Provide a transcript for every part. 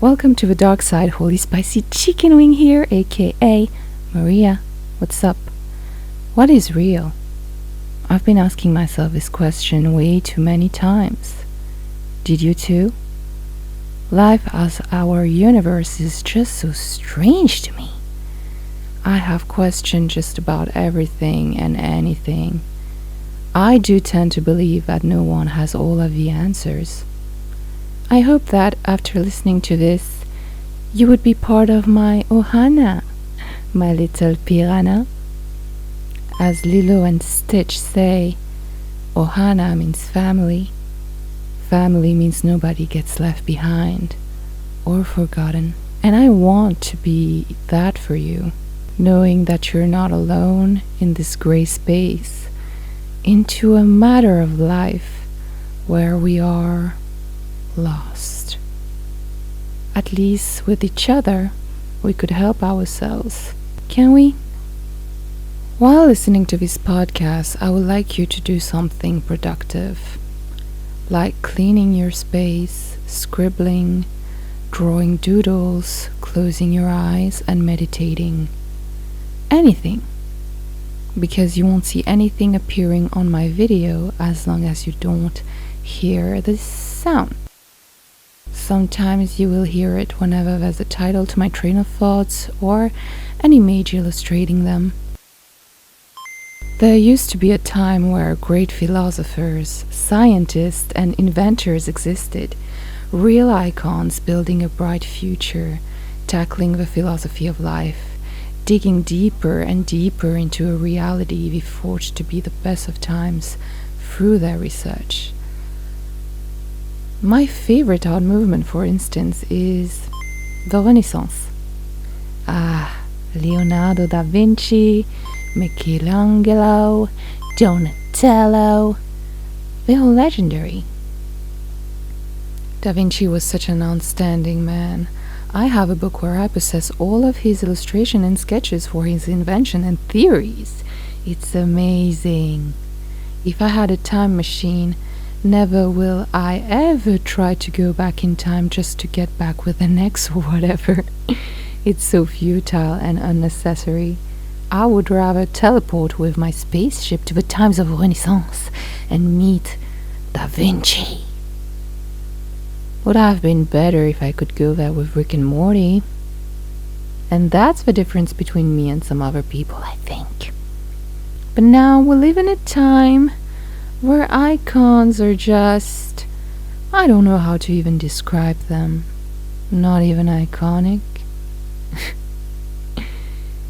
Welcome to the dark side, Holy Spicy Chicken Wing here, aka Maria. What's up? What is real? I've been asking myself this question way too many times. Did you too? Life as our universe is just so strange to me. I have questioned just about everything and anything. I do tend to believe that no one has all of the answers. I hope that after listening to this, you would be part of my Ohana, my little piranha. As Lilo and Stitch say, Ohana means family. Family means nobody gets left behind or forgotten. And I want to be that for you, knowing that you're not alone in this gray space, into a matter of life where we are lost. At least with each other, we could help ourselves. Can we? While listening to this podcast, I would like you to do something productive, like cleaning your space, scribbling, drawing doodles, closing your eyes, and meditating. Anything. Because you won't see anything appearing on my video as long as you don't hear the sound. Sometimes you will hear it whenever there's a title to my train of thoughts or an image illustrating them. There used to be a time where great philosophers, scientists, and inventors existed, real icons building a bright future, tackling the philosophy of life, digging deeper and deeper into a reality they forged to be the best of times through their research. My favorite art movement, for instance, is the Renaissance. Leonardo da Vinci, Michelangelo, Donatello, they're all legendary. Da Vinci was such an outstanding man. I have a book where I possess all of his illustration and sketches for his invention and theories. It's amazing. If I had a time machine, never will I ever try to go back in time just to get back with an ex or whatever. It's so futile and unnecessary. I would rather teleport with my spaceship to the times of Renaissance and meet Da Vinci. Would have been better if I could go there with Rick and Morty. And that's the difference between me and some other people, I think. But now we live in a time where icons are just, I don't know how to even describe them. Not even iconic.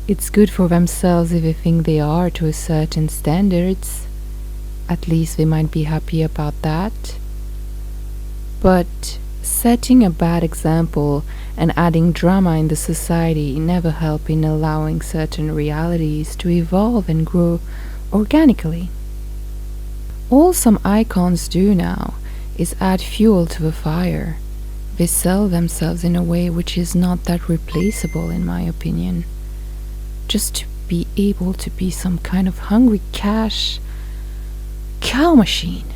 It's good for themselves if they think they are to a certain standards. At least they might be happy about that. But setting a bad example and adding drama in the society never help in allowing certain realities to evolve and grow organically. All some icons do now is add fuel to the fire. They sell themselves in a way which is not that replaceable, in my opinion. Just to be able to be some kind of hungry cash cow machine.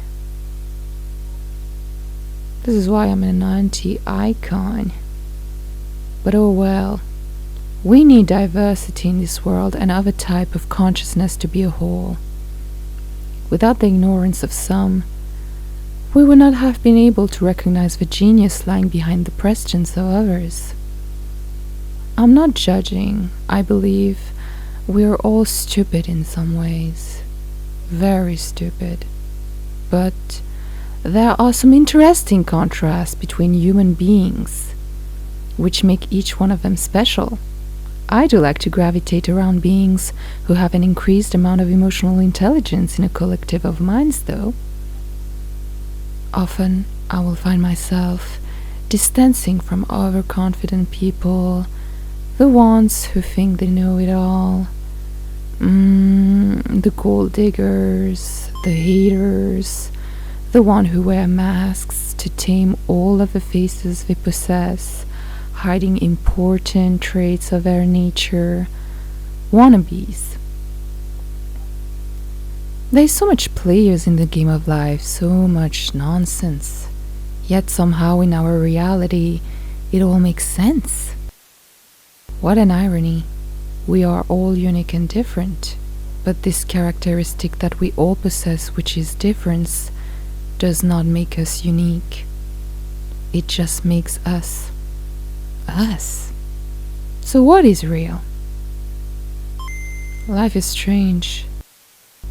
This is why I'm an anti-icon. But oh well. We need diversity in this world and other type of consciousness to be a whole. Without the ignorance of some, we would not have been able to recognize the genius lying behind the prescience of others. I'm not judging. I believe we are all stupid in some ways. Very stupid. But there are some interesting contrasts between human beings, which make each one of them special. I do like to gravitate around beings who have an increased amount of emotional intelligence in a collective of minds, though. Often, I will find myself distancing from overconfident people, the ones who think they know it all, the gold diggers, the haters, the one who wear masks to tame all of the faces they possess, hiding important traits of their nature, wannabes. There's so much players in the game of life, so much nonsense. Yet somehow in our reality, it all makes sense. What an irony. We are all unique and different, but this characteristic that we all possess, which is difference, does not make us unique. It just makes us us. So what is real? Life is strange.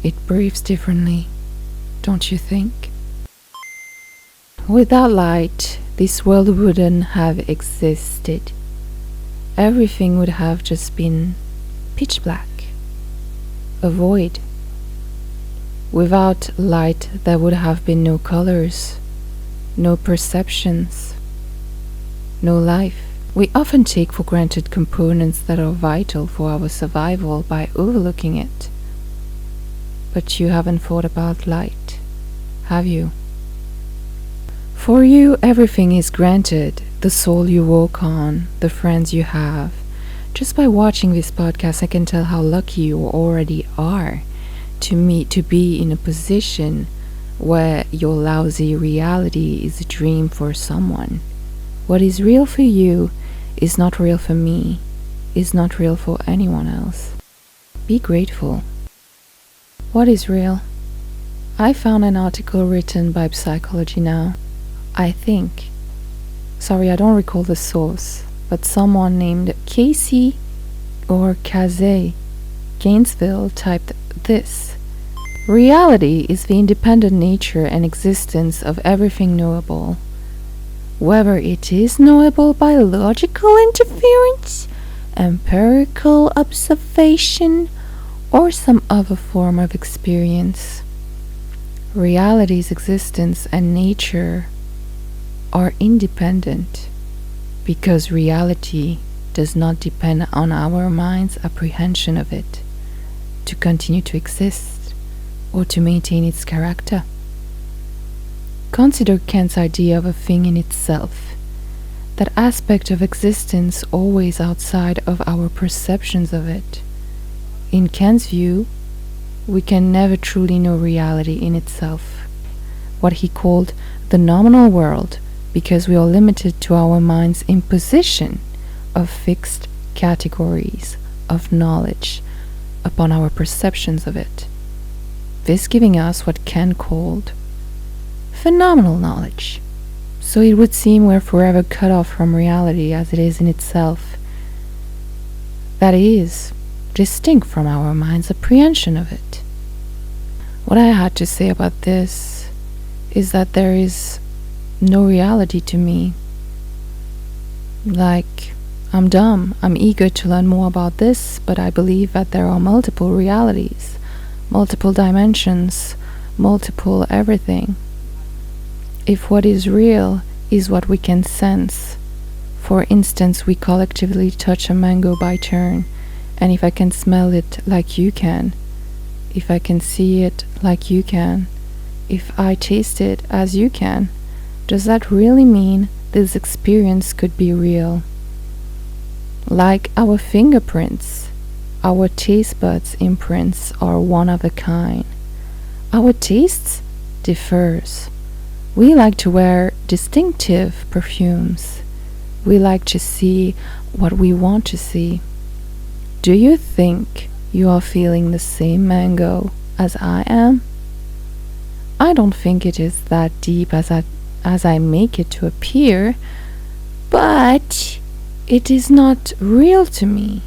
It breathes differently, don't you think? Without light, this world wouldn't have existed. Everything would have just been pitch black, a void. Without light, there would have been no colors, no perceptions, no life. We often take for granted components that are vital for our survival by overlooking it. But you haven't thought about light, have you? For you, everything is granted. The soul you walk on, the friends you have. Just by watching this podcast, I can tell how lucky you already are to be in a position where your lousy reality is a dream for someone. What is real for you is not real for me, is not real for anyone else. Be grateful. What is real? I found an article written by Psychology Now. I think, sorry, I don't recall the source, but someone named Casey or Kazay Gainesville typed this: reality is the independent nature and existence of everything knowable, whether it is knowable by logical interference, empirical observation, or some other form of experience. Reality's existence and nature are independent because reality does not depend on our mind's apprehension of it to continue to exist or to maintain its character. Consider Kant's idea of a thing in itself, that aspect of existence always outside of our perceptions of it. In Kant's view, we can never truly know reality in itself, what he called the nominal world, because we are limited to our mind's imposition of fixed categories of knowledge upon our perceptions of it, this giving us what Kant called phenomenal knowledge. So it would seem we're forever cut off from reality as it is in itself, that is, distinct from our mind's apprehension of it. What I had to say about this is that there is no reality to me. Like, I'm dumb, I'm eager to learn more about this, but I believe that there are multiple realities, multiple dimensions, multiple everything. If what is real is what we can sense, for instance, we collectively touch a mango by turn, and if I can smell it like you can, if I can see it like you can, if I taste it as you can, does that really mean this experience could be real? Like our fingerprints, our taste buds imprints are one of a kind. Our tastes differs. We like to wear distinctive perfumes. We like to see what we want to see. Do you think you are feeling the same mango as I am? I don't think it is that deep as I make it to appear, but it is not real to me.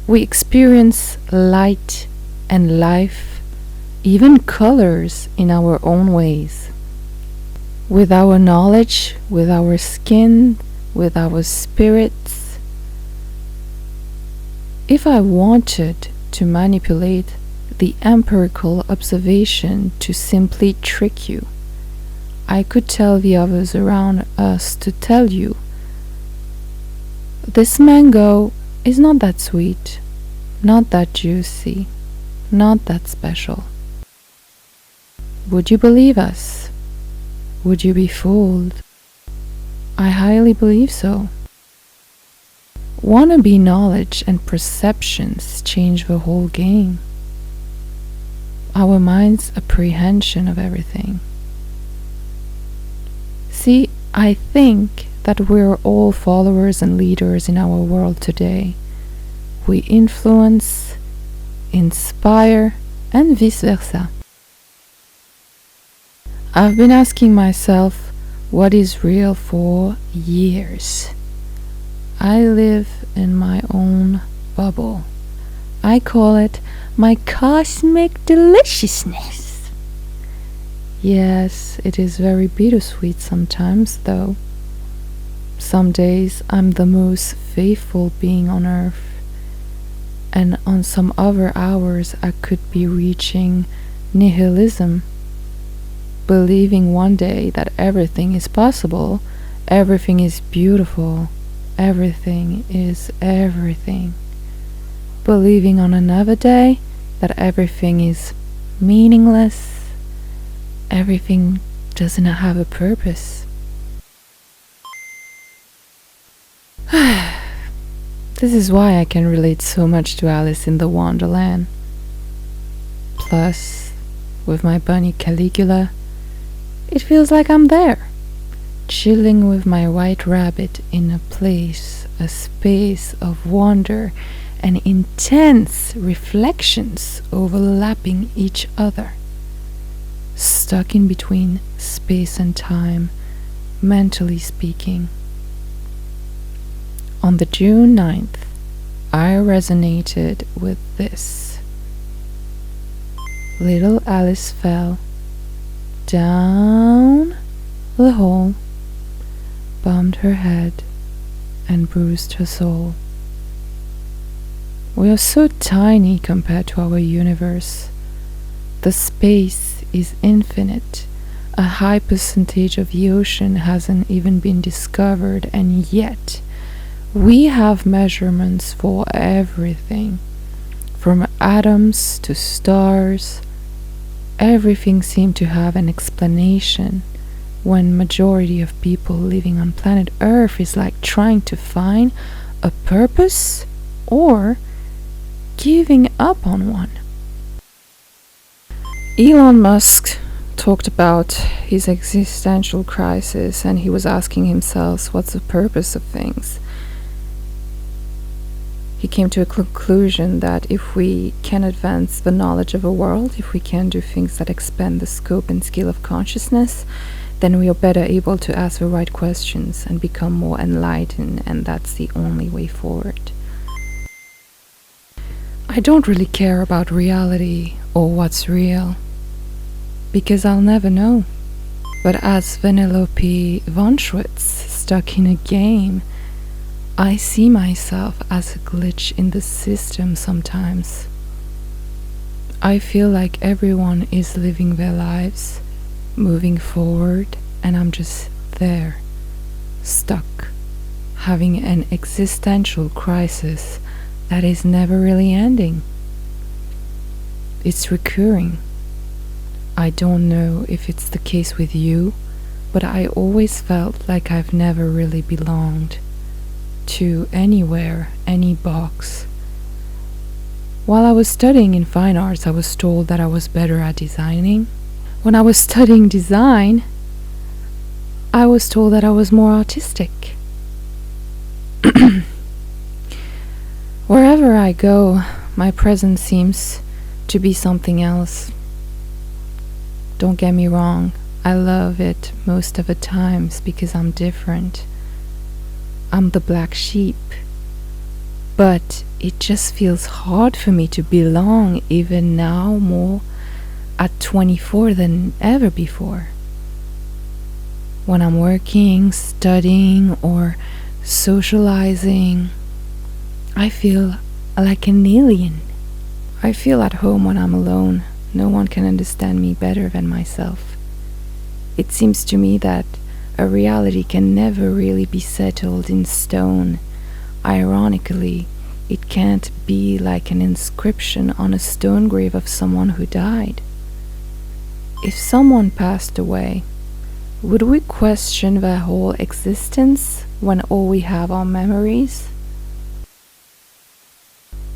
We experience light and life, even colors, in our own ways. With our knowledge, with our skin, with our spirits. If I wanted to manipulate the empirical observation to simply trick you, I could tell the others around us to tell you, this mango is not that sweet, not that juicy, not that special. Would you believe us? Would you be fooled? I highly believe so. Wannabe knowledge and perceptions change the whole game. Our mind's apprehension of everything. See, I think that we're all followers and leaders in our world today. We influence, inspire, and vice versa. I've been asking myself what is real for years. I live in my own bubble. I call it my cosmic deliciousness. Yes, it is very bittersweet sometimes, though. Some days I'm the most faithful being on earth, and on some other hours I could be reaching nihilism, believing one day that everything is possible, everything is beautiful, everything is everything. Believing on another day that everything is meaningless, everything doesn't have a purpose. This is why I can relate so much to Alice in the Wonderland. Plus, with my bunny Caligula, it feels like I'm there, chilling with my white rabbit in a place, a space of wonder and intense reflections overlapping each other, stuck in between space and time, mentally speaking. On the June 9th, I resonated with this. Little Alice fell down the hole, bumped her head, and bruised her soul. We are so tiny compared to our universe. The space is infinite. A high percentage of the ocean hasn't even been discovered, and yet we have measurements for everything, from atoms to stars. Everything seems to have an explanation, when majority of people living on planet Earth is like trying to find a purpose or giving up on one. Elon Musk talked about his existential crisis, and he was asking himself, what's the purpose of things? He came to a conclusion that if we can advance the knowledge of a world, if we can do things that expand the scope and scale of consciousness, then we are better able to ask the right questions and become more enlightened, and that's the only way forward. I don't really care about reality or what's real, because I'll never know. But as Vanellope von Schwitz stuck in a game, I see myself as a glitch in the system sometimes. I feel like everyone is living their lives, moving forward, and I'm just there, stuck, having an existential crisis that is never really ending. It's recurring. I don't know if it's the case with you, but I always felt like I've never really belonged to anywhere, any box. While I was studying in fine arts, I was told that I was better at designing. When I was studying design, I was told that I was more artistic. Wherever I go, my presence seems to be something else. Don't get me wrong, I love it most of the times because I'm different. I'm the black sheep. But it just feels hard for me to belong, even now more at 24 than ever before. When I'm working, studying, or socializing, I feel like an alien. I feel at home when I'm alone. No one can understand me better than myself. It seems to me that a reality can never really be settled in stone. Ironically, it can't be like an inscription on a stone grave of someone who died. If someone passed away, would we question their whole existence when all we have are memories?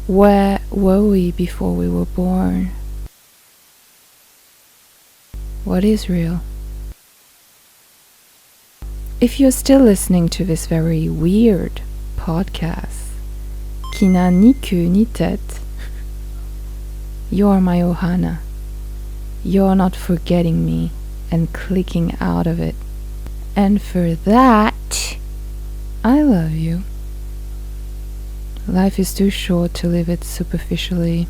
Where were we before we were born? What is real? If you're still listening to this very weird podcast, qui n'a ni queue ni tête, you're my Ohana. You're not forgetting me and clicking out of it. And for that, I love you. Life is too short to live it superficially.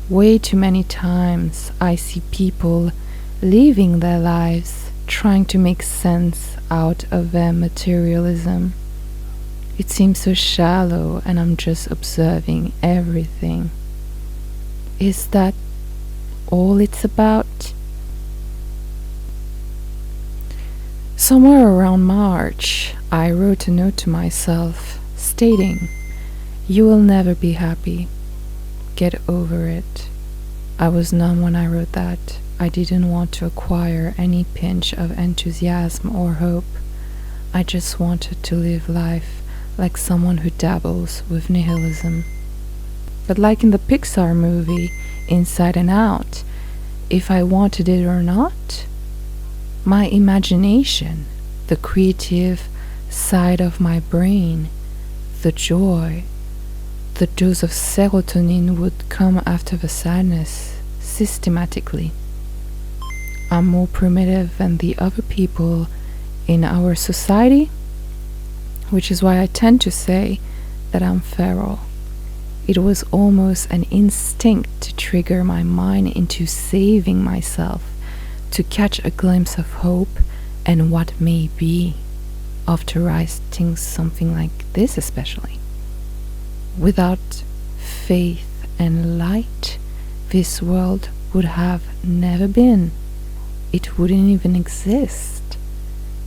Way too many times I see people living their lives trying to make sense out of their materialism. It seems so shallow, and I'm just observing everything. Is that all it's about? Somewhere around March, I wrote a note to myself stating, "You will never be happy. Get over it." I was numb when I wrote that. I didn't want to acquire any pinch of enthusiasm or hope. I just wanted to live life like someone who dabbles with nihilism. But like in the Pixar movie Inside and Out, if I wanted it or not, my imagination, the creative side of my brain, the joy, the dose of serotonin would come after the sadness, systematically. I'm more primitive than the other people in our society, which is why I tend to say that I'm feral. It was almost an instinct to trigger my mind into saving myself, to catch a glimpse of hope and what may be after writing something like this, especially. Without faith and light, this world would have never been. It wouldn't even exist.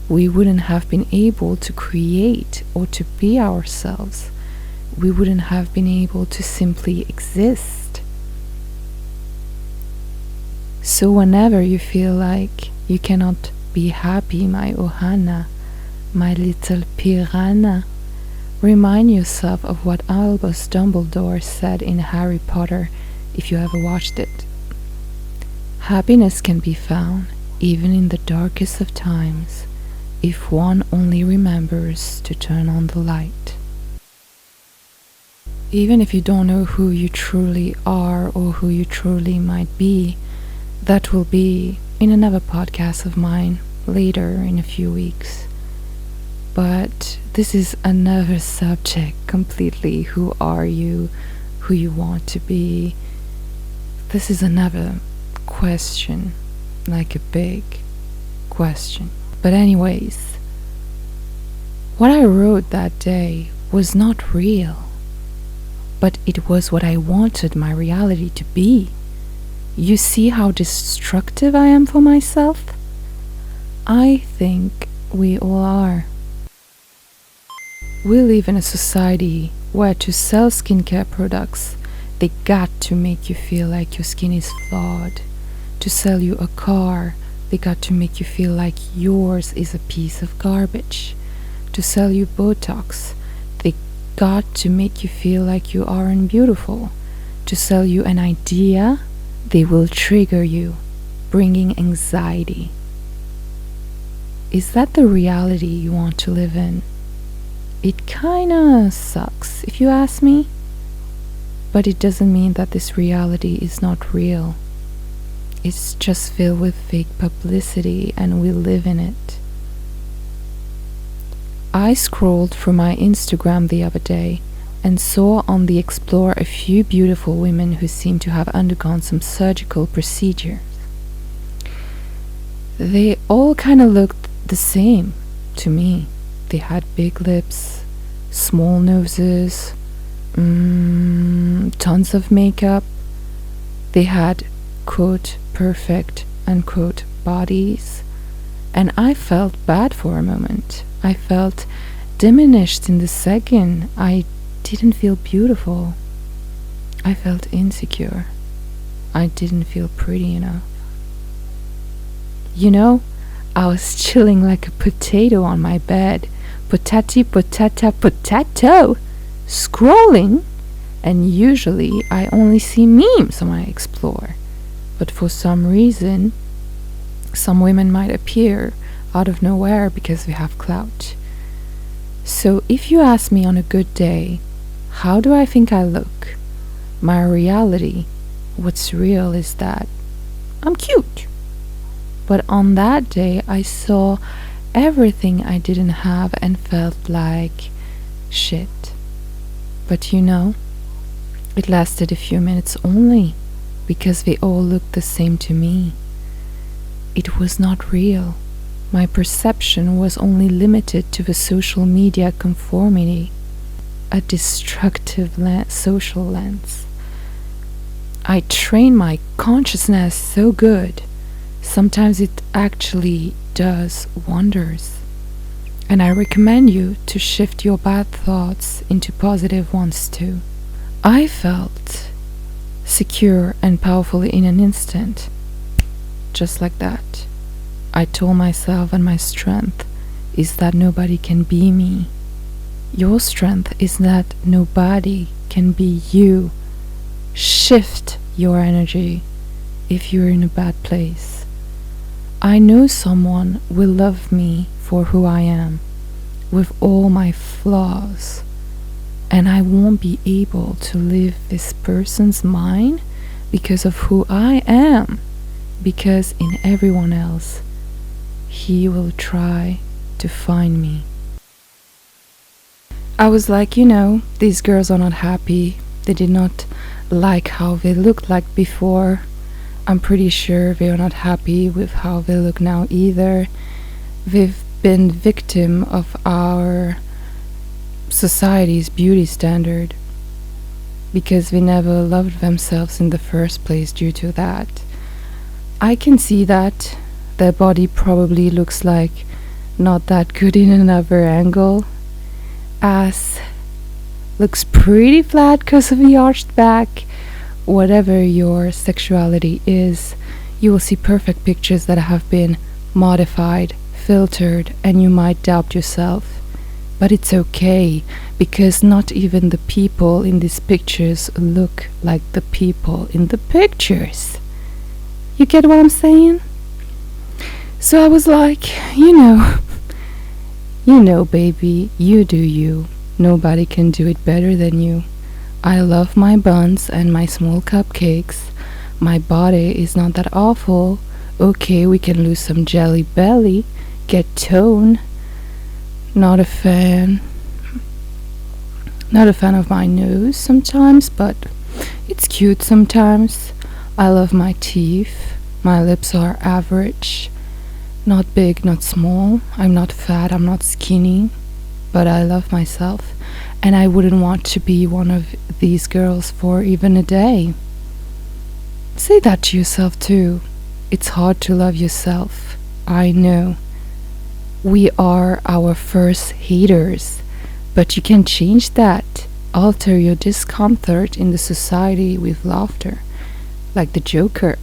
We wouldn't have been able to create or to be ourselves. We wouldn't have been able to simply exist. So whenever you feel like you cannot be happy, my Ohana, my little piranha, remind yourself of what Albus Dumbledore said in Harry Potter, if you ever watched it. Happiness can be found even in the darkest of times, if one only remembers to turn on the light. Even if you don't know who you truly are or who you truly might be, that will be in another podcast of mine later in a few weeks. But this is another subject completely. Who are you? Who you want to be? This is another question, like a big question. But anyways, what I wrote that day was not real, but it was what I wanted my reality to be. You see how destructive I am for myself? I think we all are. We live in a society where to sell skincare products, they got to make you feel like your skin is flawed. To sell you a car, they got to make you feel like yours is a piece of garbage. To sell you Botox, they got to make you feel like you aren't beautiful. To sell you an idea, they will trigger you, bringing anxiety. Is that the reality you want to live in? It kinda sucks, if you ask me. But it doesn't mean that this reality is not real. It's just filled with fake publicity, and we live in it. I scrolled through my Instagram the other day and saw on the Explore a few beautiful women who seemed to have undergone some surgical procedures. They all kind of looked the same to me. They had big lips, small noses, tons of makeup. They had, quote, perfect, unquote, bodies. And I felt bad for a moment. I felt diminished in the second I didn't feel beautiful. I felt insecure. I didn't feel pretty enough. You know, I was chilling like a potato on my bed, potato, scrolling, and usually I only see memes when I explore. But for some reason, some women might appear out of nowhere because we have clout. So if you ask me on a good day, how do I think I look? My reality, what's real is that I'm cute. But on that day, I saw everything I didn't have and felt like shit. But you know, it lasted a few minutes only, because they all looked the same to me. It was not real. My perception was only limited to the social media conformity, a destructive social lens. I train my consciousness so good, sometimes it actually does wonders. And I recommend you to shift your bad thoughts into positive ones too. I felt secure and powerful in an instant. Just like that. I told myself and my strength is that nobody can be me. Your strength is that nobody can be you. Shift your energy if you're in a bad place. I know someone will love me for who I am, with all my flaws, and I won't be able to live this person's mind because of who I am, because in everyone else he will try to find me. I was like, these girls are not happy. They did not like how they looked like before. I'm pretty sure they are not happy with how they look now either. They've been victim of our society's beauty standard because they never loved themselves in the first place due to that. I can see that their body probably looks like not that good in another angle. Ass looks pretty flat because of the arched back. Whatever your sexuality is, you will see perfect pictures that have been modified, filtered, and you might doubt yourself. But it's okay, because not even the people in these pictures look like the people in the pictures. You get what I'm saying? So I was like, baby, you do you. Nobody can do it better than you. I love my buns and my small cupcakes. My body is not that awful. Okay, we can lose some jelly belly, get tone. Not a fan of my nose sometimes, but it's cute sometimes. I love my teeth. My lips are average. Not big, not small. I'm not fat, I'm not skinny. But I love myself. And I wouldn't want to be one of these girls for even a day. Say that to yourself too. It's hard to love yourself. I know. We are our first haters. But you can change that. Alter your discomfort in the society with laughter. Like the Joker.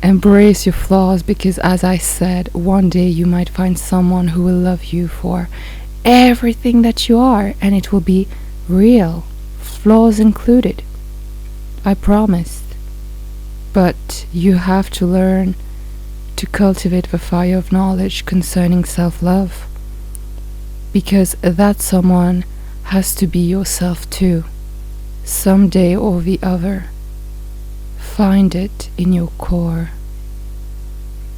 Embrace your flaws, because as I said, one day you might find someone who will love you for everything that you are, and it will be real, flaws included. I promise. But you have to learn to cultivate the fire of knowledge concerning self-love, because that someone has to be yourself too, someday or the other. Find it in your core.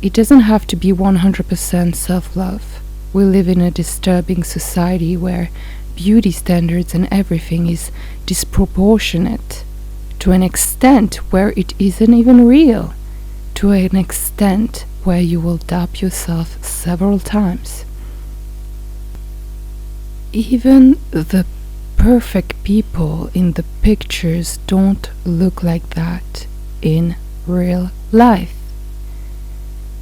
It doesn't have to be 100% self-love. We live in a disturbing society where beauty standards and everything is disproportionate, to an extent where it isn't even real, to an extent where you will doubt yourself several times. Even the perfect people in the pictures don't look like that in real life.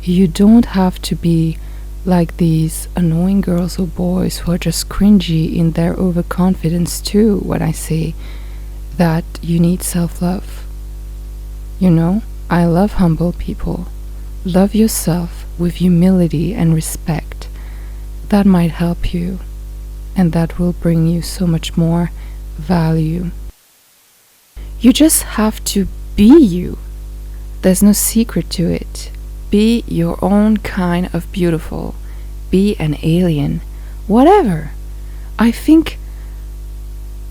You don't have to be like these annoying girls or boys who are just cringy in their overconfidence too when I say that you need self-love. I love humble people. Love yourself with humility and respect. That might help you, and that will bring you so much more value. You just have to be you. There's no secret to it. be your own kind of beautiful. Be an alien. Whatever. I think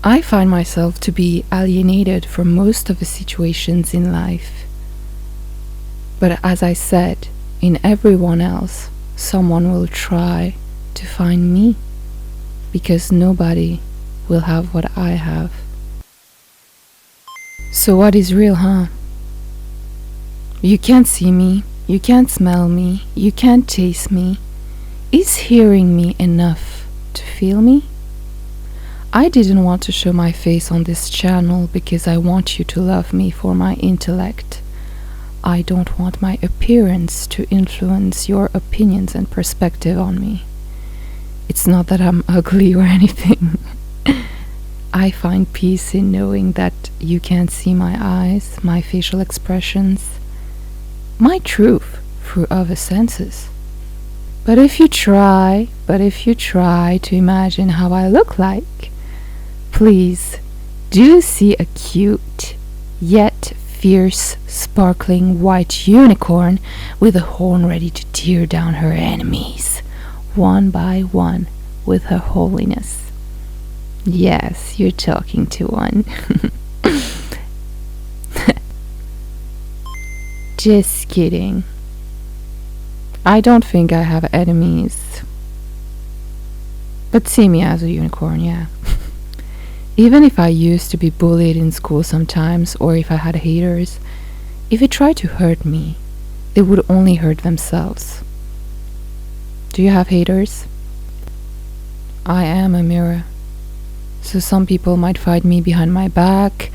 I find myself to be alienated from most of the situations in life. But as I said, in everyone else, someone will try to find me, because nobody will have what I have. So what is real, huh? You can't see me, you can't smell me, you can't taste me. Is hearing me enough to feel me? I didn't want to show my face on this channel because I want you to love me for my intellect. I don't want my appearance to influence your opinions and perspective on me. It's not that I'm ugly or anything. I find peace in knowing that you can't see my eyes, my facial expressions, my truth through other senses. But if you try to imagine how I look like, please do see a cute yet fierce sparkling white unicorn with a horn ready to tear down her enemies one by one with her holiness. Yes, you're talking to one. Just kidding. I don't think I have enemies. But see me as a unicorn, yeah. Even if I used to be bullied in school sometimes, or if I had haters, if they tried to hurt me, they would only hurt themselves. Do you have haters? I am a mirror. So some people might fight me behind my back,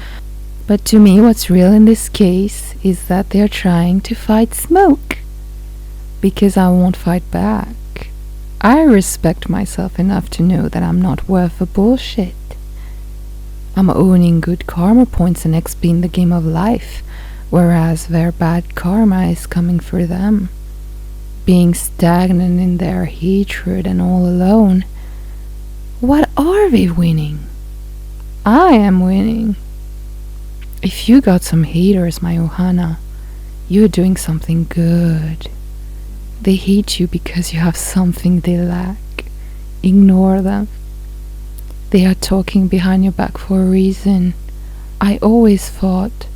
but to me what's real in this case is that they're trying to fight smoke. Because I won't fight back. I respect myself enough to know that I'm not worth the bullshit. I'm owning good karma points and XP in the game of life, whereas their bad karma is coming for them. Being stagnant in their hatred and all alone. What are they winning? I am winning. If you got some haters, my Ohana, you're doing something good. They hate you because you have something they lack. Ignore them. They are talking behind your back for a reason. I always thought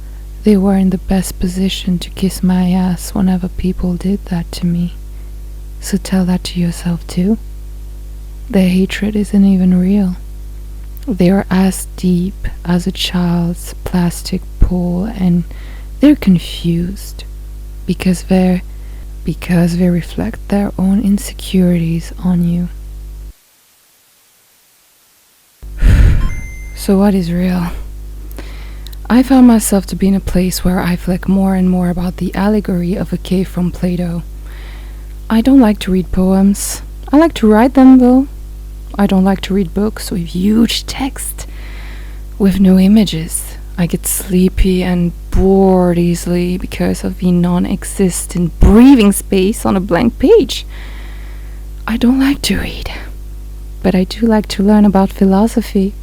they were in the best position to kiss my ass whenever people did that to me. So tell that to yourself too. Their hatred isn't even real. They are as deep as a child's plastic pool, and they're confused because they reflect their own insecurities on you. So what is real? I found myself to be in a place where I think more and more about the allegory of a cave from Plato. I don't like to read poems. I like to write them though. I don't like to read books with huge text, with no images. I get sleepy and bored easily because of the non-existent breathing space on a blank page. I don't like to read, but I do like to learn about philosophy.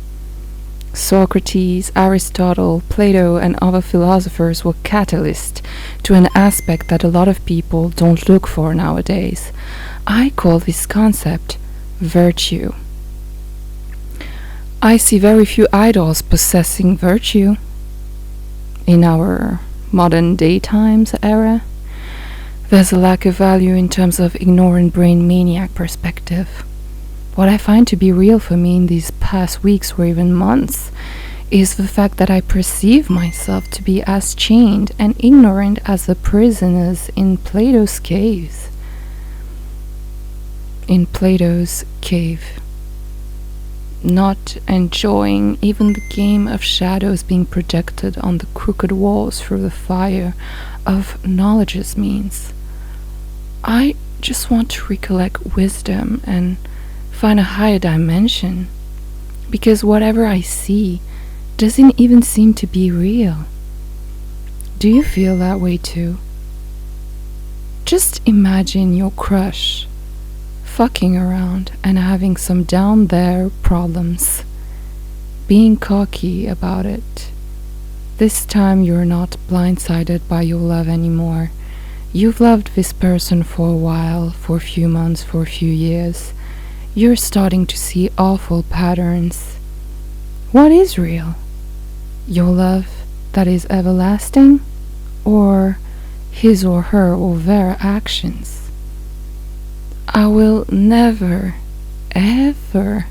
Socrates, Aristotle, Plato, and other philosophers were catalysts to an aspect that a lot of people don't look for nowadays. I call this concept virtue. I see very few idols possessing virtue in our modern day times era. There's a lack of value in terms of ignorant brain maniac perspective. What I find to be real for me in these past weeks or even months is the fact that I perceive myself to be as chained and ignorant as the prisoners in Plato's caves. In Plato's cave, not enjoying even the game of shadows being projected on the crooked walls through the fire of knowledge's means. I just want to recollect wisdom and find a higher dimension, because whatever I see doesn't even seem to be real. Do you feel that way too? Just imagine your crush fucking around and having some down there problems, being cocky about it. This time you're not blindsided by your love anymore. You've loved this person for a while, for a few months, for a few years. You're starting to see awful patterns. What is real? Your love that is everlasting? Or his or her or their actions? I will never, ever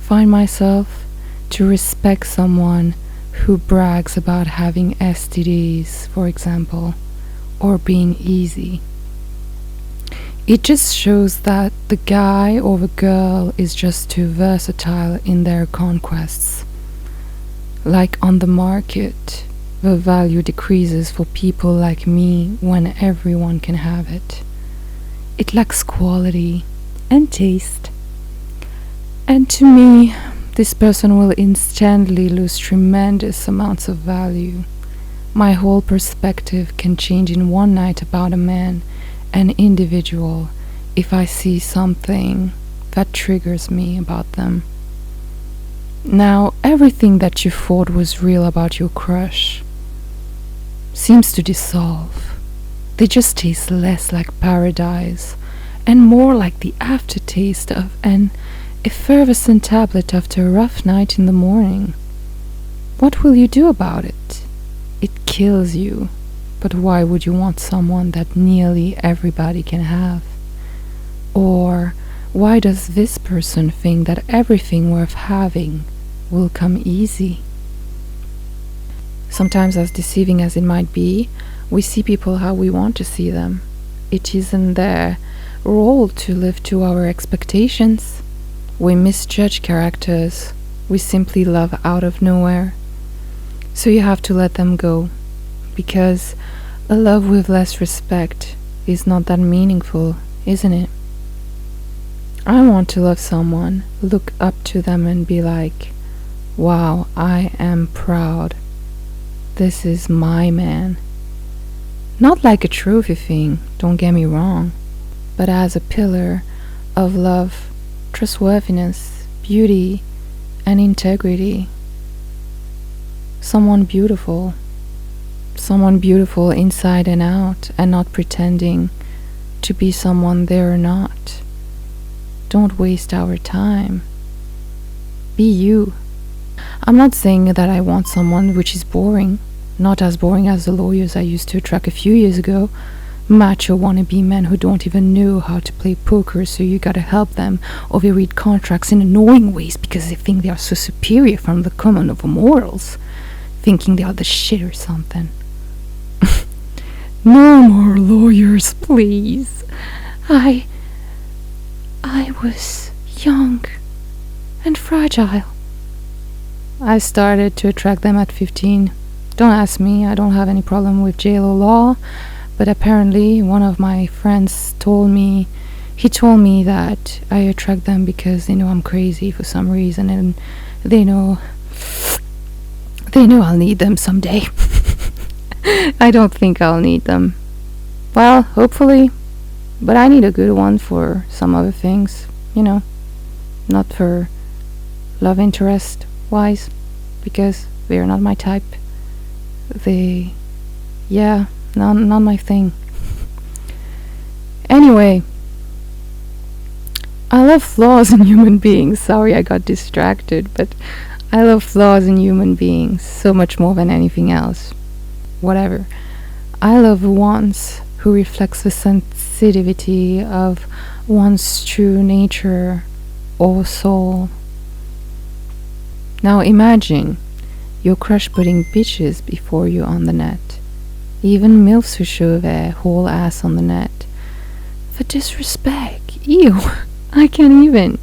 find myself to respect someone who brags about having STDs, for example, or being easy. It just shows that the guy or the girl is just too versatile in their conquests. Like on the market, the value decreases for people like me when everyone can have it. It lacks quality and taste. And to me, this person will instantly lose tremendous amounts of value. My whole perspective can change in one night about a man, an individual, if I see something that triggers me about them. Now, everything that you thought was real about your crush seems to dissolve. They just taste less like paradise and more like the aftertaste of an effervescent tablet after a rough night in the morning. What will you do about it? It kills you. But why would you want someone that nearly everybody can have? Or why does this person think that everything worth having will come easy? Sometimes, as deceiving as it might be, we see people how we want to see them. It isn't their role to live to our expectations. We misjudge characters. We simply love out of nowhere. So you have to let them go, because a love with less respect is not that meaningful, isn't it? I want to love someone, look up to them and be like, wow, I am proud. This is my man. Not like a trophy thing, don't get me wrong, but as a pillar of love, trustworthiness, beauty, and integrity. Someone beautiful inside and out, and not pretending to be someone they're not. Don't waste our time. Be you. I'm not saying that I want someone which is boring, not as boring as the lawyers I used to attract a few years ago, macho wannabe men who don't even know how to play poker, so you gotta help them, or they read contracts in annoying ways because they think they are so superior from the common of morals, thinking they are the shit or something. No more lawyers, please. I was young and fragile. I started to attract them at 15. Don't ask me, I don't have any problem with jail or law, but apparently one of my friends told me that I attract them because they know I'm crazy for some reason, and they know I'll need them someday. I don't think I'll need them. Well, hopefully, but I need a good one for some other things, not for love interest wise, because they're not my type. Not my thing. Anyway, I love flaws in human beings. Sorry, I got distracted, but I love flaws in human beings so much more than anything else. Whatever. I love ones who reflects the sensitivity of one's true nature or soul. Now imagine your crush putting bitches before you on the net. Even MILFs who show their whole ass on the net. For disrespect. Ew. I can't even.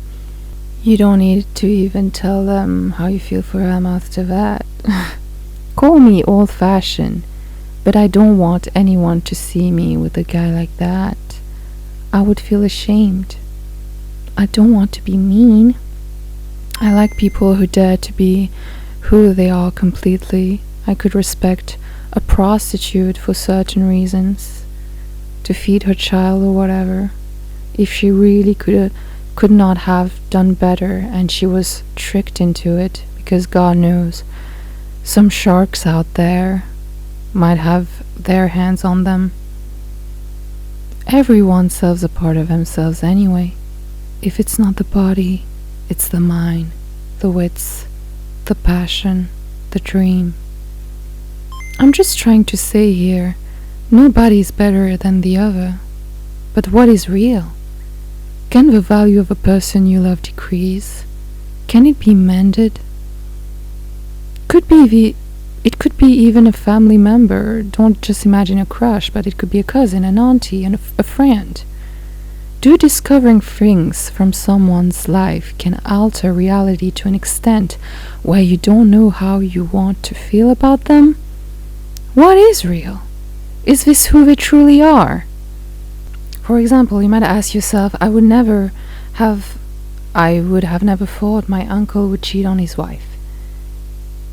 You don't need to even tell them how you feel for them after that. Call me old-fashioned, but I don't want anyone to see me with a guy like that. I would feel ashamed. I don't want to be mean. I like people who dare to be who they are completely. I could respect a prostitute for certain reasons, to feed her child or whatever, if she really could not have done better and she was tricked into it, because God knows some sharks out there might have their hands on them. Everyone serves a part of themselves anyway. If it's not the body, it's the mind, the wits, the passion, the dream. I'm just trying to say here, nobody is better than the other. But what is real? Can the value of a person you love decrease? Can it be mended? It could be even a family member. Don't just imagine a crush, but it could be a cousin, an auntie, and a friend. Do discovering things from someone's life can alter reality to an extent where you don't know how you want to feel about them? What is real? Is this who they truly are? For example, you might ask yourself, I would have never thought my uncle would cheat on his wife.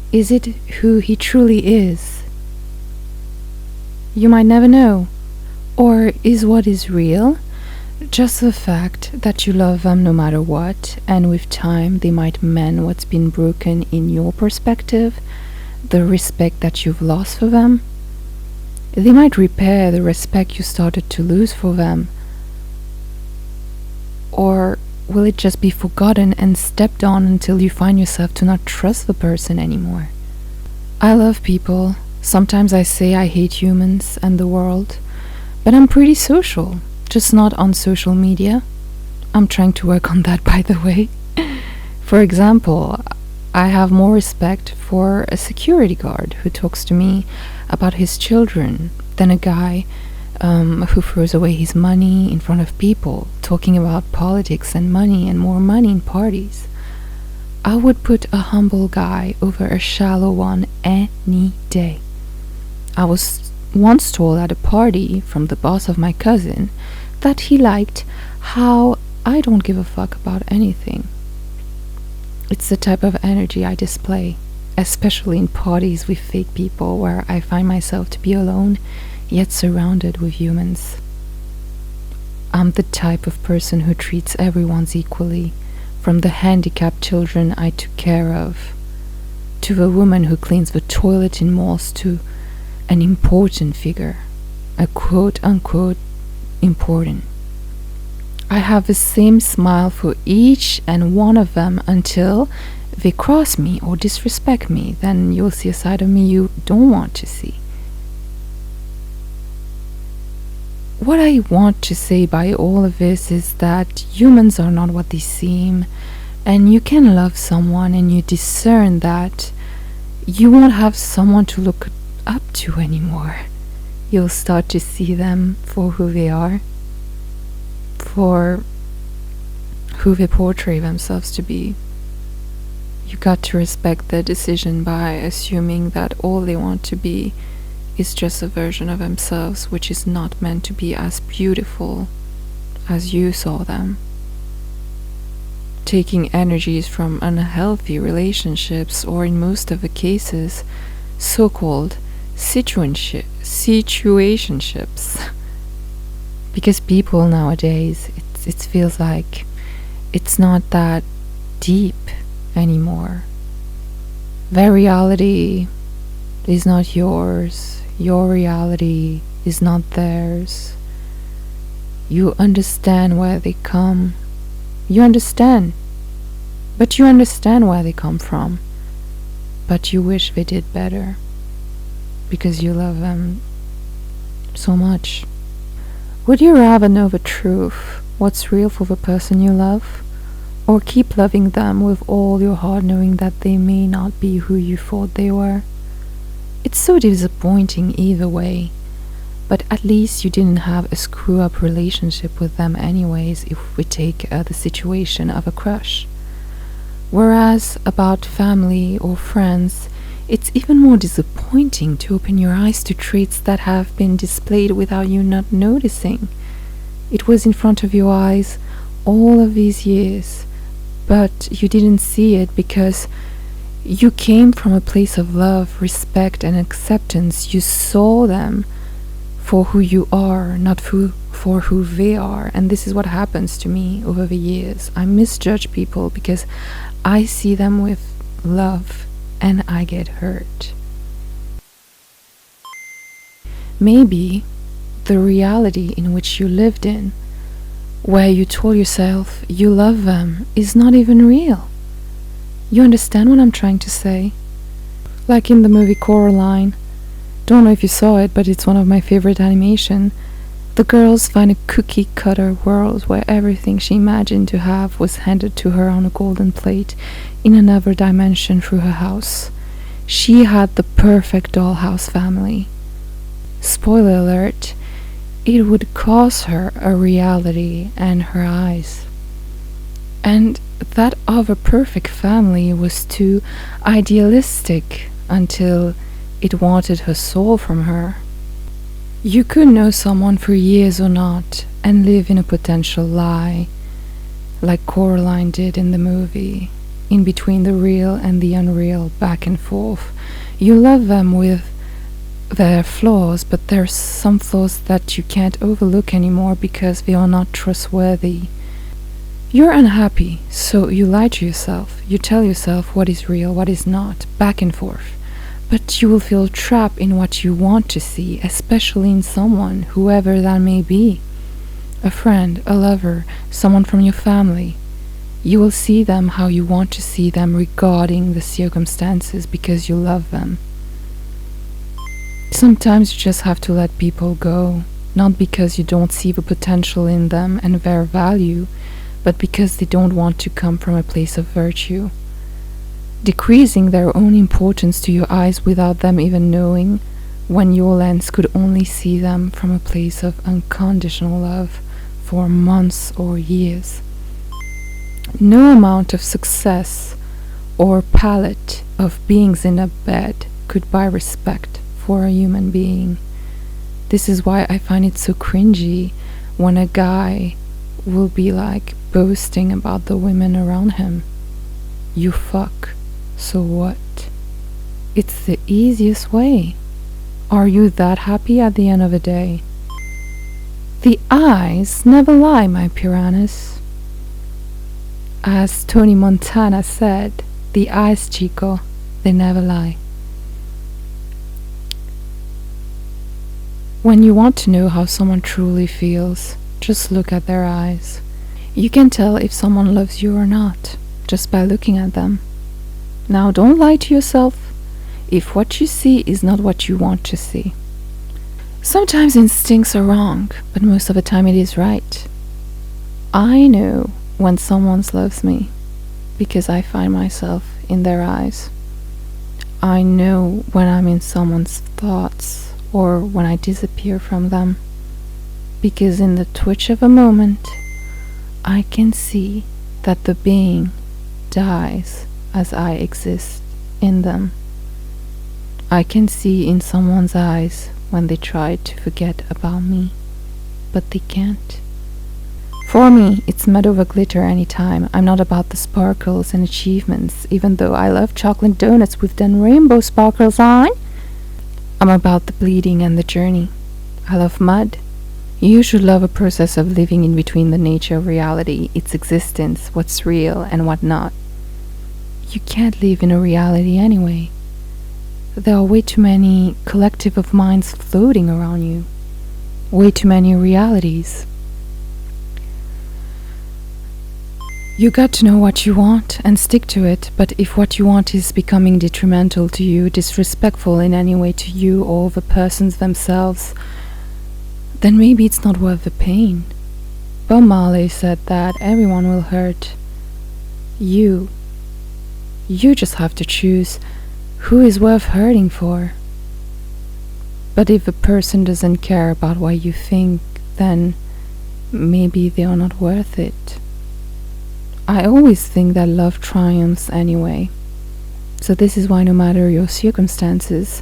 Is it who he truly is? You might never know. Or is what is real just the fact that you love them no matter what, and with time they might mend what's been broken in your perspective, the respect that you've lost for them? They might repair the respect you started to lose for them. Or will it just be forgotten and stepped on until you find yourself to not trust the person anymore? I love people. Sometimes I say I hate humans and the world, but I'm pretty social, just not on social media. I'm trying to work on that, by the way. For example, I have more respect for a security guard who talks to me about his children than a guy who throws away his money in front of people, talking about politics and money and more money in parties. I would put a humble guy over a shallow one any day. I was once told at a party from the boss of my cousin that he liked how I don't give a fuck about anything. It's the type of energy I display, especially in parties with fake people where I find myself to be alone, yet surrounded with humans. I'm the type of person who treats everyone equally, from the handicapped children I took care of, to the woman who cleans the toilet in malls, to an important figure, a quote-unquote important. I have the same smile for each and one of them until they cross me or disrespect me. Then you'll see a side of me you don't want to see. What I want to say by all of this is that humans are not what they seem, and you can love someone and you discern that you won't have someone to look up to anymore. You'll start to see them for who they are, for who they portray themselves to be. You got to respect their decision by assuming that all they want to be is just a version of themselves which is not meant to be as beautiful as you saw them. Taking energies from unhealthy relationships, or in most of the cases, so-called situationships. Because people nowadays, it feels like it's not that deep anymore. Their reality is not yours. Your reality is not theirs. You understand where they come. You understand. But you understand where they come from. But you wish they did better. Because you love them so much. Would you rather know the truth, what's real for the person you love, or keep loving them with all your heart knowing that they may not be who you thought they were? It's so disappointing either way, but at least you didn't have a screw-up relationship with them anyways, if we take the situation of a crush. Whereas about family or friends, it's even more disappointing to open your eyes to traits that have been displayed without you not noticing. It was in front of your eyes all of these years, but you didn't see it because you came from a place of love, respect, and acceptance. You saw them for who you are, not for who they are. And this is what happens to me over the years. I misjudge people because I see them with love and I get hurt. Maybe the reality in which you lived in, where you told yourself you love them, is not even real. You understand what I'm trying to say? Like in the movie Coraline. Don't know if you saw it, but it's one of my favorite animation. The girls find a cookie-cutter world where everything she imagined to have was handed to her on a golden plate in another dimension through her house. She had the perfect dollhouse family. Spoiler alert, it would cost her a reality and her eyes. And that other perfect family was too idealistic until it wanted her soul from her. You could know someone for years or not and live in a potential lie, like Coraline did in the movie, in between the real and the unreal, back and forth. You love them with their flaws, but there's some flaws that you can't overlook anymore because they are not trustworthy. You're unhappy, so you lie to yourself. You tell yourself what is real, what is not, back and forth. But you will feel trapped in what you want to see, especially in someone, whoever that may be. A friend, a lover, someone from your family. You will see them how you want to see them regarding the circumstances because you love them. Sometimes you just have to let people go, not because you don't see the potential in them and their value, but because they don't want to come from a place of virtue. Decreasing their own importance to your eyes without them even knowing, when your lens could only see them from a place of unconditional love for months or years. No amount of success or palette of beings in a bed could buy respect for a human being. This is why I find it so cringy when a guy will be like boasting about the women around him. You fuck. So what? It's the easiest way. Are you that happy at the end of the day? The eyes never lie, my piranhas. As Tony Montana said, the eyes, chico, they never lie. When you want to know how someone truly feels, just look at their eyes. You can tell if someone loves you or not, just by looking at them. Now don't lie to yourself if what you see is not what you want to see. Sometimes instincts are wrong, but most of the time it is right. I know when someone loves me because I find myself in their eyes. I know when I'm in someone's thoughts or when I disappear from them, because in the twitch of a moment I can see that the being dies as I exist in them. I can see in someone's eyes when they try to forget about me, but they can't. For me, it's mud over glitter anytime. I'm not about the sparkles and achievements, even though I love chocolate donuts with then rainbow sparkles on. I'm about the bleeding and the journey. I love mud. You should love a process of living in between the nature of reality, its existence, what's real and what not. You can't live in a reality anyway. There are way too many collective of minds floating around you. Way too many realities. You got to know what you want and stick to it, but if what you want is becoming detrimental to you, disrespectful in any way to you or the persons themselves, then maybe it's not worth the pain. Bob Marley said that everyone will hurt you. You just have to choose who is worth hurting for. But if a person doesn't care about what you think, then maybe they are not worth it. I always think that love triumphs anyway. So this is why no matter your circumstances,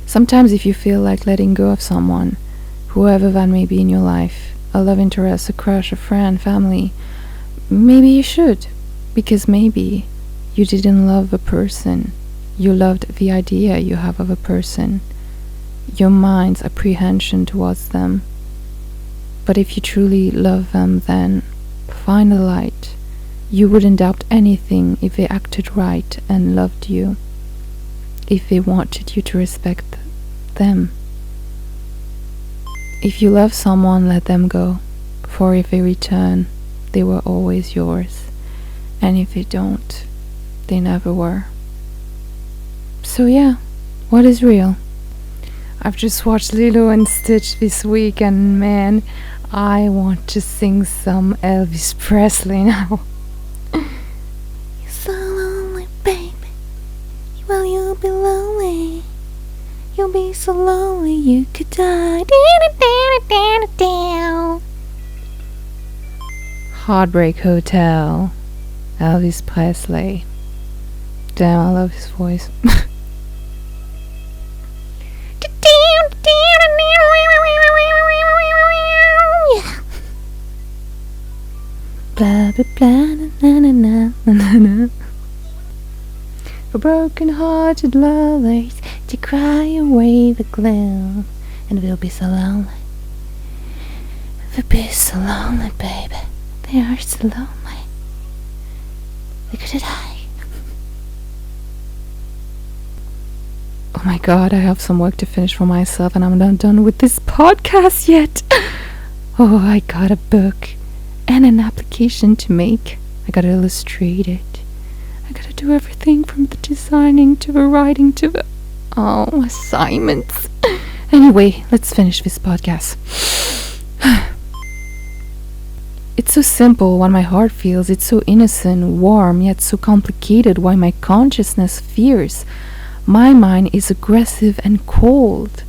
sometimes if you feel like letting go of someone, whoever that may be in your life, a love interest, a crush, a friend, family, maybe you should, because maybe you didn't love a person. You loved the idea you have of a person, your mind's apprehension towards them. But if you truly love them, then find the light. You wouldn't doubt anything if they acted right and loved you, if they wanted you to respect them. If you love someone, let them go, for if they return, they were always yours, and if they don't, they never were. So yeah, what is real? I've just watched Lilo and Stitch this week, and man, I want to sing some Elvis Presley now. You're so lonely, baby. Well, you'll be lonely. You'll be so lonely you could die. Heartbreak Hotel. Elvis Presley. Damn, I love his voice. Blah blah blah na na na na na. For broken-hearted lovers to cry away the gloom, and we'll be so lonely. We'll be so lonely, baby. They are so lonely. They could die. Oh my god, I have some work to finish for myself, and I'm not done with this podcast yet. Oh, I got a book and an application to make. I gotta illustrate it. I gotta do everything from the designing to the writing to the assignments. Anyway, let's finish this podcast. It's so simple what my heart feels. It's so innocent, warm, yet so complicated why my consciousness fears. My mind is aggressive and cold.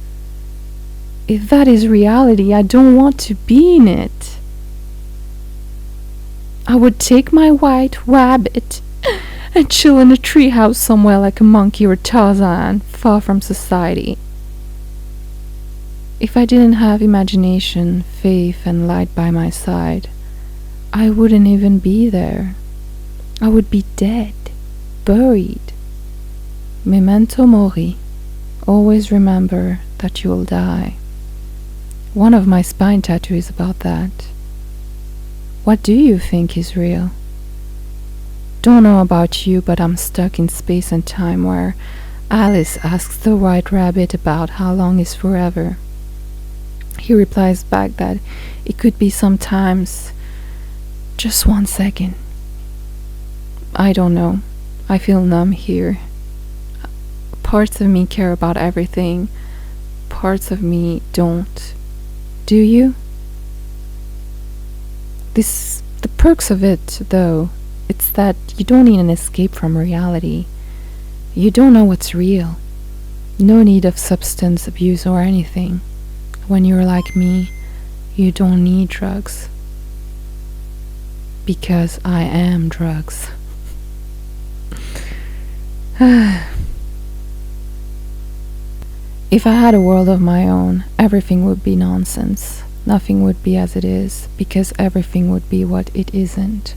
If that is reality, I don't want to be in it. I would take my white rabbit and chill in a treehouse somewhere like a monkey or Tarzan, far from society. If I didn't have imagination, faith, and light by my side, I wouldn't even be there. I would be dead, buried. Memento mori. Always remember that you will die. One of my spine tattoos is about that. What do you think is real? Don't know about you, but I'm stuck in space and time where Alice asks the white rabbit about how long is forever. He replies back that it could be sometimes just 1 second. I don't know. I feel numb here. Parts of me care about everything. Parts of me don't. Do you? The perks of it, though, it's that you don't need an escape from reality. You don't know what's real. No need of substance abuse or anything. When you're like me, you don't need drugs. Because I am drugs. If I had a world of my own, everything would be nonsense. Nothing would be as it is, because everything would be what it isn't.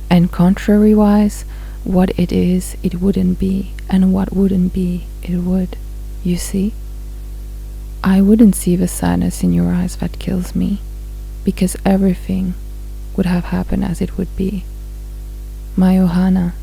And contrary-wise, what it is, it wouldn't be, and what wouldn't be, it would. You see? I wouldn't see the sadness in your eyes that kills me, because everything would have happened as it would be. My Ohana.